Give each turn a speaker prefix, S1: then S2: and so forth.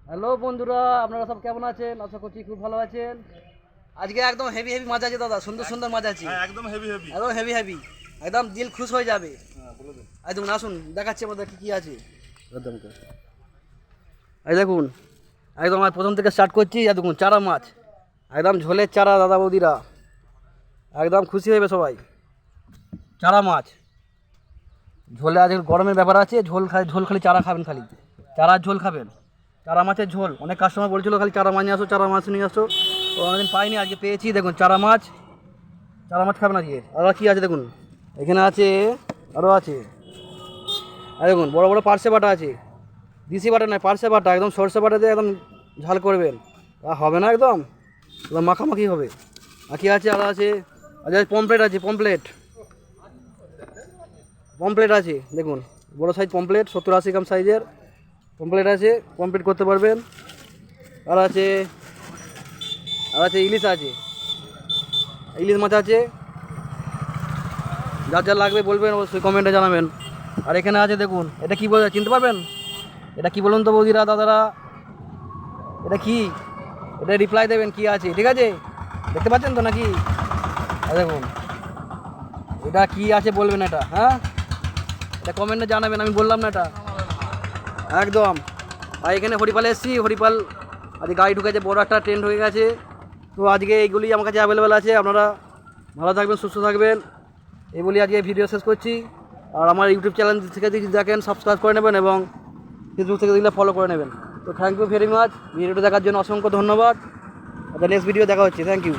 S1: Hello বন্ধুরা, আপনারা সব কেমন আছেন? আশা করছি খুব ভালো আছেন। আজকে একদম হেভি হেভি মাছ আছে দাদা, সুন্দর সুন্দর মাছ আছে।
S2: হ্যাঁ, একদম হেভি হেভি।
S1: একদম হেভি হেভি, একদম দিল খুশ হয়ে যাবে।
S2: হ্যাঁ, বলে দিন।
S1: একদম আসুন, দেখাচ্ছি আমাদের কি কি আছে। একদম এই দেখুন, একদম আর প্রথম থেকে স্টার্ট করছি। এই দেখুন চারা মাছ, একদম ঝোলের চারা দাদা বৌদিরা, একদম খুশি হবে সবাই। চারা মাছ ঝোলে আজ গরমের ব্যাপার আছে, ঝোল ঝোল খালি চারা খাবেন, খালি চারার ঝোল খাবেন, চারা মাছের ঝোল। অনেক কাস্টমার বলছিল খালি চারা মাছ নিয়ে আসো, চারা মাছ নিয়ে আসো, তো অনেকদিন পাইনি, আজকে পেয়েছি। দেখুন চারা মাছ, চারা মাছ খাবেন আজকে। আর কী আছে দেখুন, এখানে আছে, আরও আছে। আর দেখুন বড় বড় পার্শে বাটা আছে, দিশি বাটা নয়, পার্শে বাটা, একদম সরষে বাটা দিয়ে একদম ঝাল করবেন, হবে না একদম একদম মাখামাখি হবে। আর কী আছে, আরও আছে, আচ্ছা পমপ্লেট আছে, পমপ্লেট পমপ্লেট আছে দেখুন, বড় সাইজ পমপ্লেট, 70-80 গ্রাম সাইজের পমপ্লেট আছে, পমপ্লেট করতে পারবেন। আর আছে, ইলিশ আছে, ইলিশ মাছ আছে। যার যা লাগবে বলবেন, অবশ্যই কমেন্টে জানাবেন। আর এখানে আছে দেখুন, এটা কী বলে চিনতে পারবেন? এটা কি বলুন তো বৌদিরা দাদারা, এটা কি? এটা রিপ্লাই দেবেন কি আছে, ঠিক আছে? দেখতে পাচ্ছেন তো নাকি? দেখুন এটা কি আছে বলবেন, এটা হ্যাঁ, এটা কমেন্টে জানাবেন, আমি বললাম না এটা একদম। আর এখানে হরিপালে এসেছি, হরিপাল আজকে গাড়ি ঢুকেছে, বড় একটা ট্রেন্ড হয়ে গেছে। তো আজকে এইগুলি আমার কাছে অ্যাভেলেবেল আছে। আপনারা ভালো থাকবেন, সুস্থ থাকবেন, এই বলি আজকে ভিডিও শেষ করছি। আর আমার ইউটিউব চ্যানেল থেকে যদি দেখেন সাবস্ক্রাইব করে নেবেন, এবং ফেসবুক থেকে দেখলে ফলো করে নেবেন। তো থ্যাংক ইউ ভেরি মাচ, ভিডিওটা দেখার জন্য অসংখ্য ধন্যবাদ। নেক্সট ভিডিও দেখা হচ্ছে, থ্যাংক ইউ।